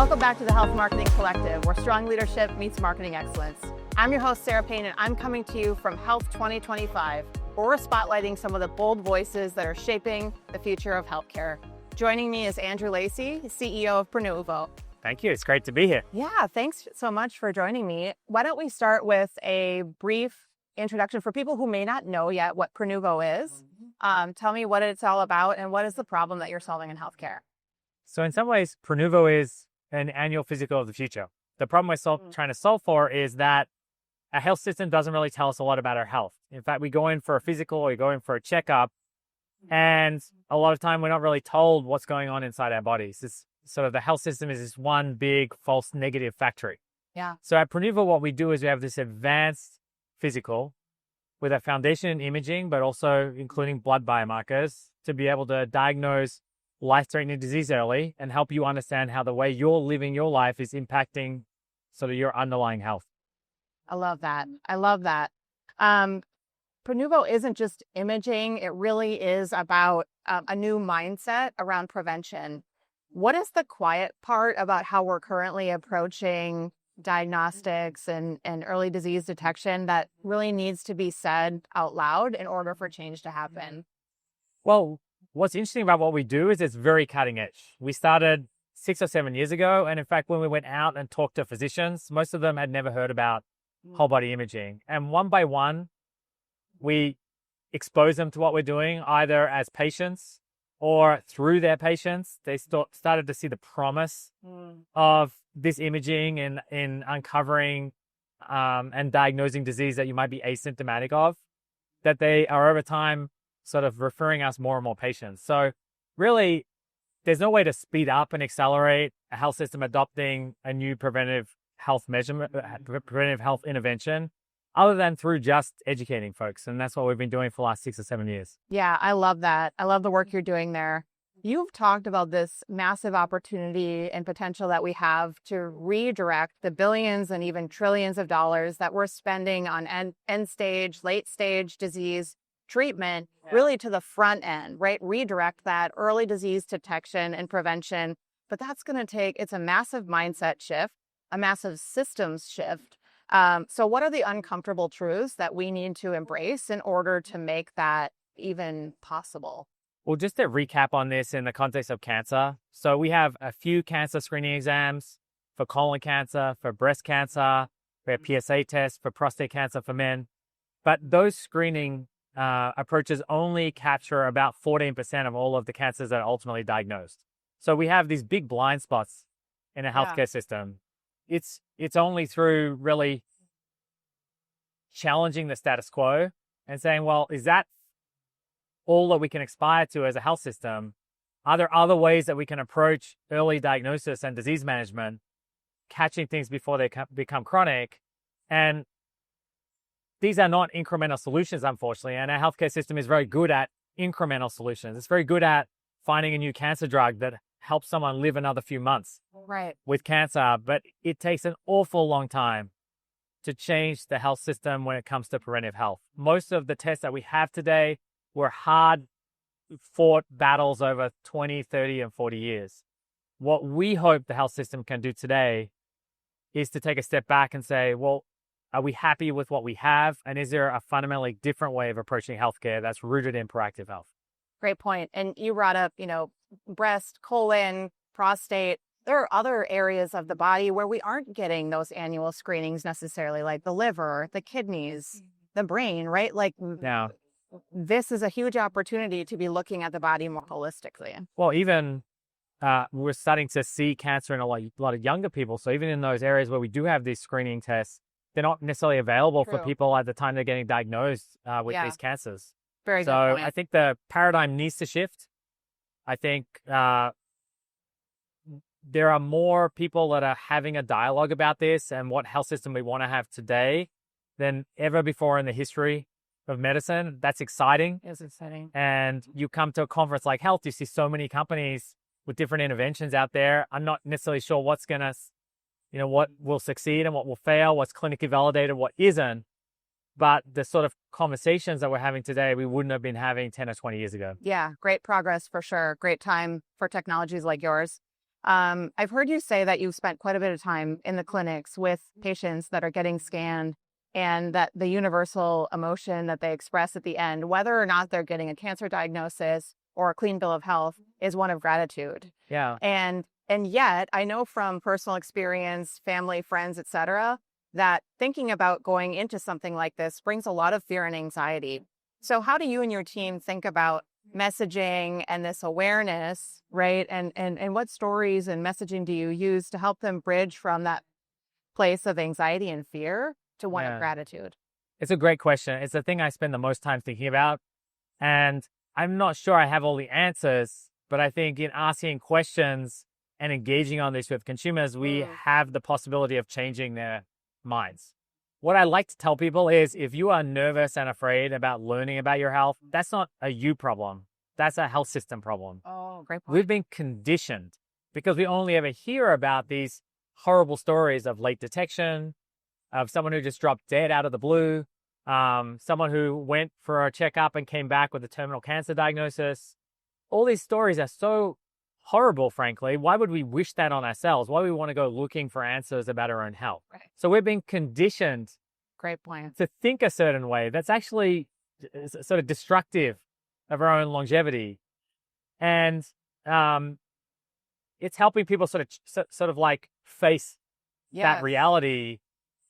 Welcome back to the Health Marketing Collective, where strong leadership meets marketing excellence. I'm your host, Sara Payne, and I'm coming to you from Health 2025, where we're spotlighting some of the bold voices that are shaping the future of healthcare. Joining me is Andrew Lacy, CEO of Prenuvo. Thank you. It's great to be here. Yeah, thanks so much for joining me. Why don't we start with a brief introduction for people who may not know yet what Prenuvo is. Tell me what it's all about and what is the problem that you're solving in healthcare. So in some ways, Prenuvo is an annual physical of the future. The problem we're trying to solve for is that our health system doesn't really tell us a lot about our health. In fact, we go in for a physical or we go in for a checkup, and a lot of time we're not really told what's going on inside our bodies. It's sort of the health system is this one big false negative factory. Yeah. So at Prenuvo, what we do is we have this advanced physical with a foundation in imaging, but also including blood biomarkers to be able to diagnose life-threatening disease early and help you understand how the way you're living your life is impacting sort of your underlying health. I love that. I love that. Prenuvo isn't just imaging. It really is about a new mindset around prevention. What is the quiet part about how we're currently approaching diagnostics and early disease detection that really needs to be said out loud in order for change to happen? Well, what's interesting about what we do is it's very cutting edge. We started 6 or 7 years ago. And in fact, when we went out and talked to physicians, most of them had never heard about whole body imaging. And one by one, we expose them to what we're doing, either as patients or through their patients. They started to see the promise of this imaging in uncovering and diagnosing disease that you might be asymptomatic of, that they are over time sort of referring us more and more patients. So really, there's no way to speed up and accelerate a health system adopting a new preventive health measurement, preventive health intervention, other than through just educating folks. And that's what we've been doing for the last 6 or 7 years. Yeah, I love that. I love the work you're doing there. You've talked about this massive opportunity and potential that we have to redirect the billions and even trillions of dollars that we're spending on end stage, late stage disease treatment, really to the front end, right? Redirect that early disease detection and prevention. But that's going to it's a massive mindset shift, a massive systems shift. So what are the uncomfortable truths that we need to embrace in order to make that even possible? Well, just to recap on this in the context of cancer. So we have a few cancer screening exams for colon cancer, for breast cancer, we have PSA tests for prostate cancer for men. But those screening approaches only capture about 14% of all of the cancers that are ultimately diagnosed. So we have these big blind spots in a healthcare system. It's only through really challenging the status quo and saying, well, is that all that we can aspire to as a health system? Are there other ways that we can approach early diagnosis and disease management, catching things before they become chronic? And these are not incremental solutions, unfortunately. And our healthcare system is very good at incremental solutions. It's very good at finding a new cancer drug that helps someone live another few months with cancer. But it takes an awful long time to change the health system when it comes to preventive health. Most of the tests that we have today were hard-fought battles over 20, 30, and 40 years. What we hope the health system can do today is to take a step back and say, well, are we happy with what we have? And is there a fundamentally different way of approaching healthcare that's rooted in proactive health? Great point. And you brought up, breast, colon, prostate. There are other areas of the body where we aren't getting those annual screenings necessarily, like the liver, the kidneys, the brain, right? Like this is a huge opportunity to be looking at the body more holistically. Well, even we're starting to see cancer in a lot of younger people. So even in those areas where we do have these screening tests, they're not necessarily available for people at the time they're getting diagnosed with these cancers. Very good So point. I think the paradigm needs to shift. I think there are more people that are having a dialogue about this and what health system we want to have today than ever before in the history of medicine. That's exciting. It's exciting. And you come to a conference like Health, you see so many companies with different interventions out there. I'm not necessarily sure what's going to, what will succeed and what will fail, what's clinically validated, what isn't. But the sort of conversations that we're having today, we wouldn't have been having 10 or 20 years ago. Yeah, great progress for sure. Great time for technologies like yours. I've heard you say that you've spent quite a bit of time in the clinics with patients that are getting scanned, and that the universal emotion that they express at the end, whether or not they're getting a cancer diagnosis or a clean bill of health, is one of gratitude. Yeah. And yet I know from personal experience, family, friends, etc., that thinking about going into something like this brings a lot of fear and anxiety. So how do you and your team think about messaging and this awareness, right? And what stories and messaging do you use to help them bridge from that place of anxiety and fear to one of Yeah. gratitude? It's a great question. It's the thing I spend the most time thinking about. And I'm not sure I have all the answers, but I think in asking questions and engaging on this with consumers, we have the possibility of changing their minds. What I like to tell people is if you are nervous and afraid about learning about your health, that's not a you problem. That's a health system problem. Oh, great point. We've been conditioned because we only ever hear about these horrible stories of late detection, of someone who just dropped dead out of the blue, someone who went for a checkup and came back with a terminal cancer diagnosis. All these stories are so horrible, frankly. Why would we wish that on ourselves? Why would we want to go looking for answers about our own health? Right. So we're being conditioned Great point. to think a certain way that's actually sort of destructive of our own longevity. And it's helping people sort of like face that Yes. reality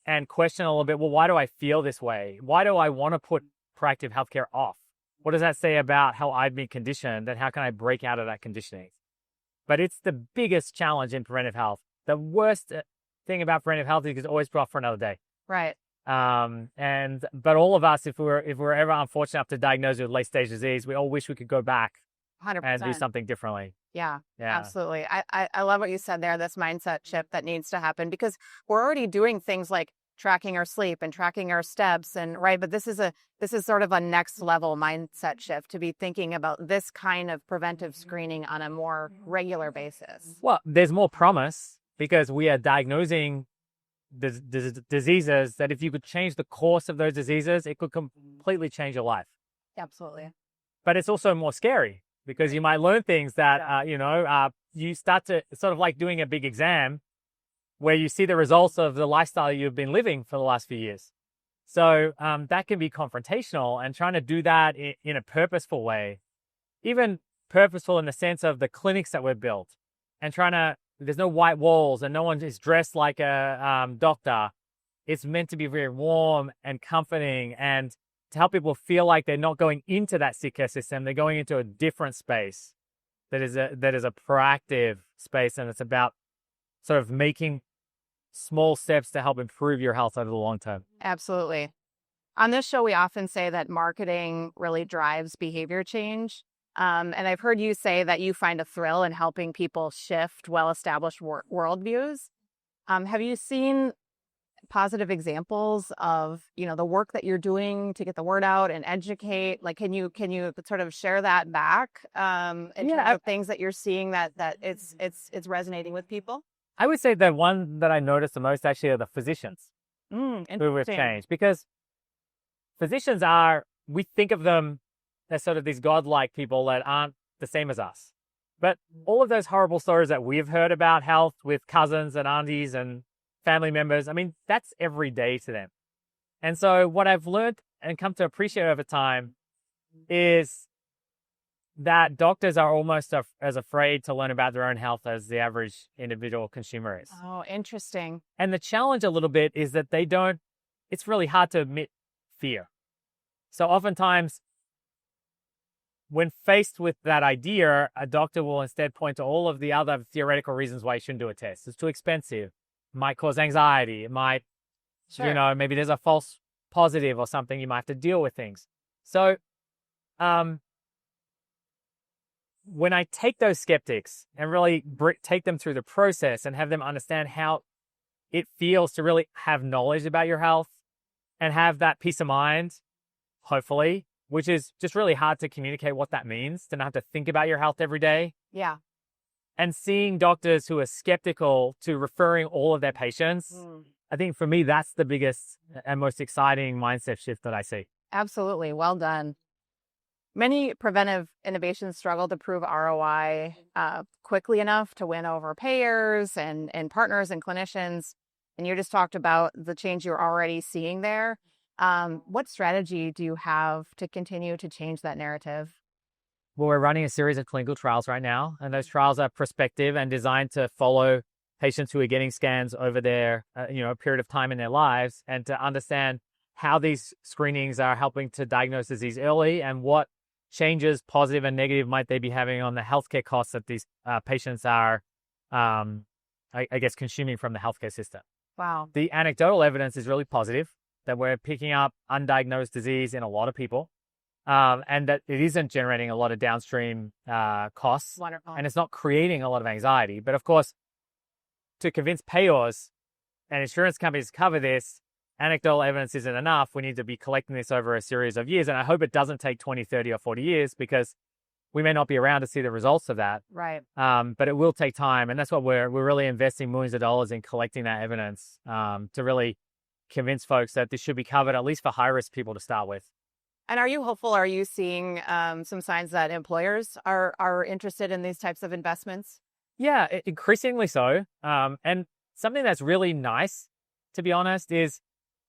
and question a little bit, well, why do I feel this way? Why do I want to put proactive healthcare off? What does that say about how I've been conditioned, and how can I break out of that conditioning? But it's the biggest challenge in preventive health. The worst thing about preventive health is it's always put off for another day. Right. But all of us, if we're ever unfortunate enough to diagnose with late stage disease, we all wish we could go back 100%. and do something differently. Yeah, Yeah. absolutely. I love what you said there, this mindset shift that needs to happen, because we're already doing things like tracking our sleep and tracking our steps, and right, but this is sort of a next level mindset shift to be thinking about this kind of preventive screening on a more regular basis. Well, there's more promise because we are diagnosing diseases that if you could change the course of those diseases, it could completely change your life. Absolutely. But it's also more scary because you might learn things that, you start to sort of like doing a big exam where you see the results of the lifestyle you've been living for the last few years. So that can be confrontational, and trying to do that in a purposeful way, even purposeful in the sense of the clinics that we're built, and there's no white walls and no one is dressed like a doctor. It's meant to be very warm and comforting, and to help people feel like they're not going into that sick care system. They're going into a different space that is a proactive space, and it's about sort of making small steps to help improve your health over the long term. Absolutely. On this show, we often say that marketing really drives behavior change. And I've heard you say that you find a thrill in helping people shift well-established worldviews. Have you seen positive examples of, the work that you're doing to get the word out and educate? Like, can you sort of share that back in terms of things that you're seeing that it's resonating with people? I would say the one that I noticed the most actually are the physicians who have changed, because physicians we think of them as sort of these godlike people that aren't the same as us. But all of those horrible stories that we've heard about health with cousins and aunties and family members, I mean, that's every day to them. And so what I've learned and come to appreciate over time is that doctors are almost as afraid to learn about their own health as the average individual consumer is. Oh, interesting. And the challenge a little bit is that it's really hard to admit fear. So oftentimes, when faced with that idea, a doctor will instead point to all of the other theoretical reasons why you shouldn't do a test. It's too expensive. It might cause anxiety. It might, maybe there's a false positive or something. You might have to deal with things. So, when I take those skeptics and really take them through the process and have them understand how it feels to really have knowledge about your health and have that peace of mind, hopefully, which is just really hard to communicate what that means, to not have to think about your health every day. Yeah. And seeing doctors who are skeptical to referring all of their patients, I think for me, that's the biggest and most exciting mindset shift that I see. Absolutely. Well done. Many preventive innovations struggle to prove ROI quickly enough to win over payers and partners and clinicians. And you just talked about the change you're already seeing there. What strategy do you have to continue to change that narrative? Well, we're running a series of clinical trials right now, and those trials are prospective and designed to follow patients who are getting scans over their, a period of time in their lives, and to understand how these screenings are helping to diagnose disease early and what changes, positive and negative, might they be having on the healthcare costs that these patients are, I guess, consuming from the healthcare system. Wow. The anecdotal evidence is really positive that we're picking up undiagnosed disease in a lot of people. And that it isn't generating a lot of downstream costs. Wonderful. And it's not creating a lot of anxiety. But of course, to convince payers and insurance companies to cover this, anecdotal evidence isn't enough. We need to be collecting this over a series of years. And I hope it doesn't take 20, 30, or 40 years, because we may not be around to see the results of that. Right. But it will take time. And that's what we're really investing millions of dollars in, collecting that evidence to really convince folks that this should be covered, at least for high-risk people to start with. And are you hopeful? Are you seeing some signs that employers are interested in these types of investments? Yeah, increasingly so. And something that's really nice, to be honest, is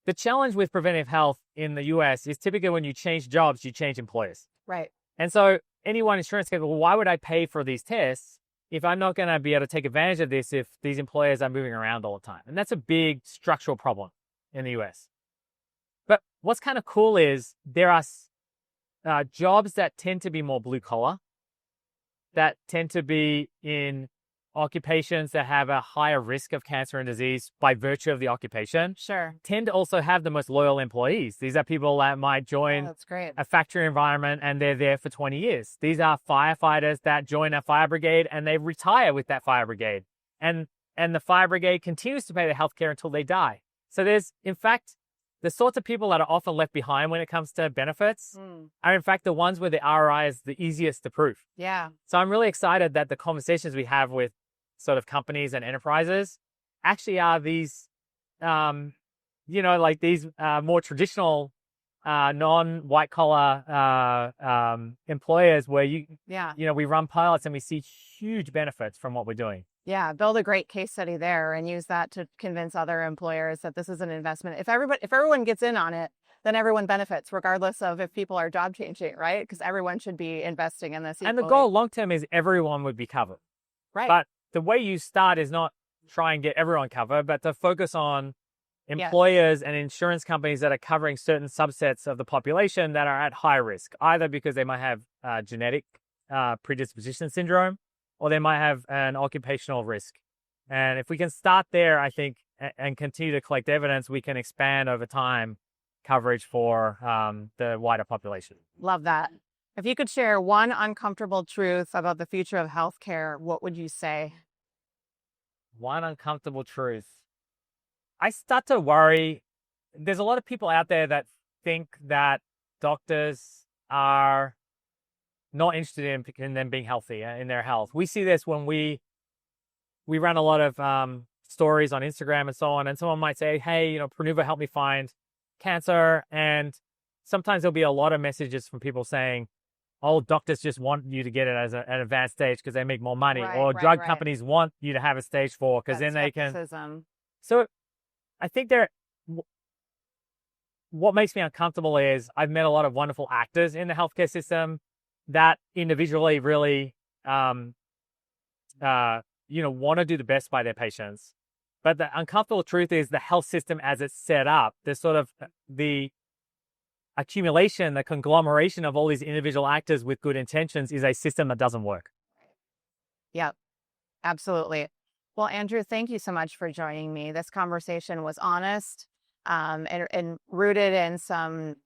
the challenge with preventive health in the US is typically when you change jobs, you change employers. Right. And so any one insurance company, well, why would I pay for these tests if I'm not going to be able to take advantage of this if these employers are moving around all the time? And that's a big structural problem in the US. But what's kind of cool is there are jobs that tend to be more blue collar, that tend to be in occupations that have a higher risk of cancer and disease by virtue of the occupation. Sure. Tend to also have the most loyal employees. These are people that might join that's great. a factory environment and they're there for 20 years. These are firefighters that join a fire brigade and they retire with that fire brigade. And the fire brigade continues to pay their healthcare until they die. So there's, in fact, the sorts of people that are often left behind when it comes to benefits are, in fact, the ones where the ROI is the easiest to prove. Yeah. So I'm really excited that the conversations we have with sort of companies and enterprises actually are these, these more traditional, non-white collar employers where we run pilots and we see huge benefits from what we're doing. Yeah, build a great case study there and use that to convince other employers that this is an investment. If everyone gets in on it, then everyone benefits, regardless of if people are job changing, right? Because everyone should be investing in this equally. And the goal long term is everyone would be covered. Right. But the way you start is not try and get everyone covered, but to focus on employers and insurance companies that are covering certain subsets of the population that are at high risk, either because they might have genetic predisposition syndrome, or they might have an occupational risk. And if we can start there, I think, and continue to collect evidence, we can expand over time coverage for the wider population. Love that. If you could share one uncomfortable truth about the future of healthcare, what would you say? One uncomfortable truth. I start to worry. There's a lot of people out there that think that doctors are not interested in them being healthy, in their health. We see this when we run a lot of stories on Instagram and so on, and someone might say, hey, Prenuvo helped me find cancer. And sometimes there'll be a lot of messages from people saying, oh, doctors just want you to get it as an advanced stage because they make more money, or drug companies want you to have a stage 4 because then they can. So I think what makes me uncomfortable is I've met a lot of wonderful actors in the healthcare system that individually really, want to do the best by their patients. But the uncomfortable truth is the health system as it's set up, there's sort of the accumulation, the conglomeration of all these individual actors with good intentions is a system that doesn't work. Yep, absolutely. Well, Andrew, thank you so much for joining me. This conversation was honest and rooted in some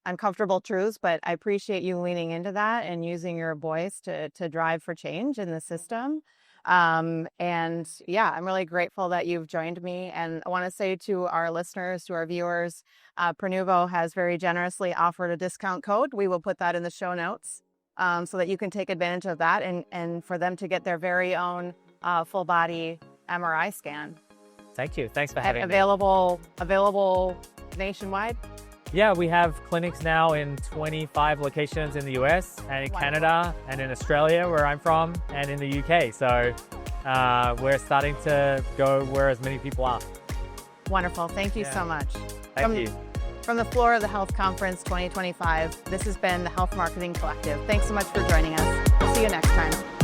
uncomfortable truths, but I appreciate you leaning into that and using your voice to drive for change in the system. And yeah, I'm really grateful that you've joined me. And I want to say to our listeners, to our viewers, Prenuvo has very generously offered a discount code. We will put that in the show notes so that you can take advantage of that and for them to get their very own full body MRI scan. Thank you. Thanks for having me. Available nationwide? Yeah, we have clinics now in 25 locations in the US and in Canada and in Australia, where I'm from, and in the UK. So we're starting to go where as many people are. Wonderful. Thank you so much. Thank you. From the floor of the Health Conference 2025, this has been the Health Marketing Collective. Thanks so much for joining us. We'll see you next time.